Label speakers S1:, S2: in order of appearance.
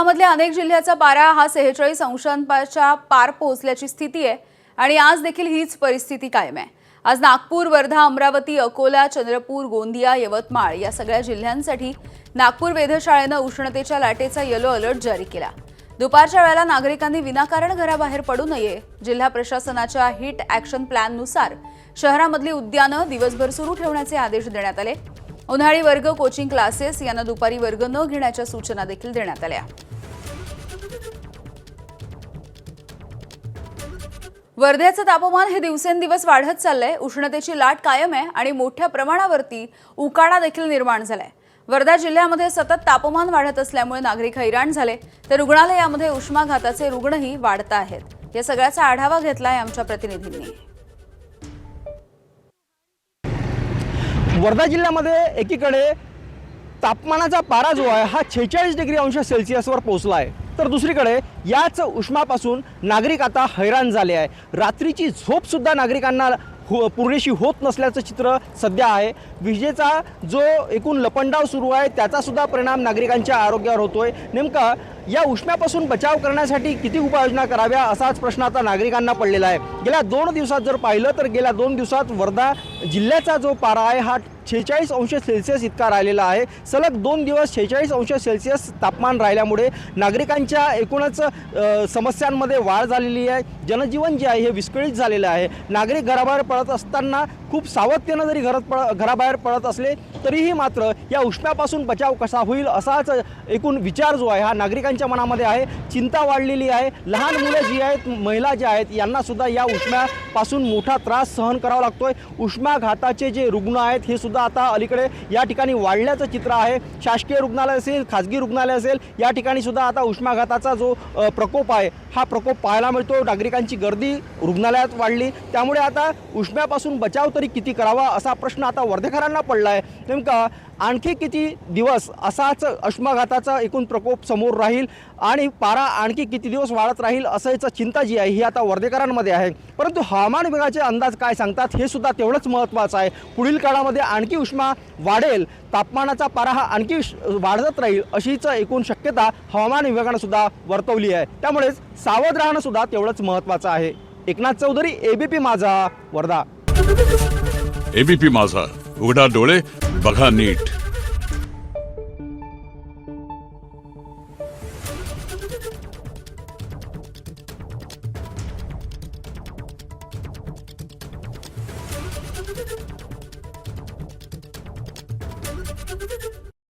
S1: विदर्भामधल्या अनेक जिल्ह्याचा पारा हा 46 अंशांच्या पार पोहोचल्याची स्थिती आहे आणि आज देखील हीच परिस्थिती कायम आहे। आज नागपूर, वर्धा, अमरावती, अकोला, चंद्रपूर, गोंदिया, यवतमाळ या सगळ्या जिल्ह्यांसाठी नागपूर वेधशाळेनं उष्णतेच्या लाटेचा येलो अलर्ट जारी केला। दुपारच्या वेळेला नागरिकांनी विनाकारण घराबाहेर पडू नये। जिल्हा प्रशासनाच्या हिट ॲक्शन प्लॅननुसार शहरामधली उद्यानं दिवसभर सुरू ठेवण्याचे आदेश देण्यात आले। उन्हाळी वर्ग, कोचिंग क्लासेस यांना दुपारी वर्ग न घेण्याच्या सूचना देखील देण्यात आल्या। वर्ध्याचं तापमान हे दिवसेंदिवस वाढत चाललंय। उष्णतेची लाट कायम आहे आणि मोठ्या प्रमाणावरती उकाडा देखील निर्माण झालाय। वर्धा जिल्ह्यामध्ये सतत तापमान वाढत असल्यामुळे नागरिक हैराण झाले, तर रुग्णालयामध्ये उष्माघाताचे रुग्णही वाढत आहेत। या सगळ्याचा आढावा घेतलाय आमच्या प्रतिनिधींनी।
S2: वर्धा जिल्ह्यामध्ये एकीकडे तापमानाचा पारा जो आहे हा 46 डिग्री अंश सेल्सिअसवर पोहोचला आहे, तर दुसरीकडे याच उष्मापासून नागरिक आता हैराण झाले आहे। रात्रीची झोप सुद्धा नागरिकांना पुरेशी होत नसल्याचं चित्र सध्या आहे। विजेचा जो एकूण लपंडाव सुरू आहे त्याचा सुद्धा परिणाम नागरिकांच्या आरोग्यावर होतोय। नेमका या उष्म्यापासून बचाव करण्यासाठी किती उपाययोजना कराव्या असाच प्रश्न आता नागरिकांना पडलेला आहे। गेल्या 2 दिवसात जर पाहिलं तर गेल्या 2 दिवसात वर्धा जिल्ह्याचा जो पारा आहे हा 46 अंश सेल्सिअस इतका राहिलेला आहे। सलग 2 दिवस 46 अंश सेल्सिअस तापमान राहिल्यामुळे नागरिकांच्या एकूणच समस्यांमध्ये वाढ झालेली आहे। जनजीवन जे आहे हे विस्कळीत झालेलं आहे। नागरिक घराबाहेर पडत असताना खूप सावधतेने जरी घराबाहेर पडत असले तरीही मात्र या उष्म्यापासून बचाव कसा होईल असाच एकूण विचार जो आहे हा नागरिकांच्या मनामध्ये आहे। चिंता वाढलेली आहे। लहान मुले जी आहेत, महिला ज्या आहेत, यांना सुद्धा या उष्म्यापासून मोठा त्रास सहन करावा लागतोय। उष्माघाताचे जे रुग्ण आहेत हे सुद्धा आता अलीकडे या ठिकाणी वाढल्याचं चित्र आहे। शासकीय रुग्णालय असेल, खाजगी रुग्णालय असेल, या ठिकाणी सुद्धा आता उष्माघाताचा जो प्रकोप आहे हा प्रकोप पाहायला मिळतो। नागरिकांची गर्दी रुग्णालयात वाढली, त्यामुळे आता उष्म्यापासून बचाव तरी किती करावा असा प्रश्न आता वर्धेकरांना पडला आहे। नेमका आणखी किती दिवस असाच उष्माघाताचा एकूण प्रकोप समोर राहील आणि पारा आणखी किती दिवस वाढत राहील असाच चिंता जी आहे ही आता वर्धेकरांमध्ये आहे। परंतु हवामान विभागाचे अंदाज काय सांगतात हे सुद्धा तेवढंच महत्त्वाचं आहे। पुढील काळामध्ये आणखी उष्मा वाढेल, तापमानाचा पारा हा आणखी वाढत राहील अशीच एकूण शक्यता हवामान विभागाने सुद्धा वर्तवली आहे। त्यामुळेच सावध राहणं सुद्धा तेवढंच महत्त्वाचं आहे। एकनाथ चौधरी, एबीपी माझा, वर्धा।
S3: एबीपी माझा, उघडा डोळे बघा नीट।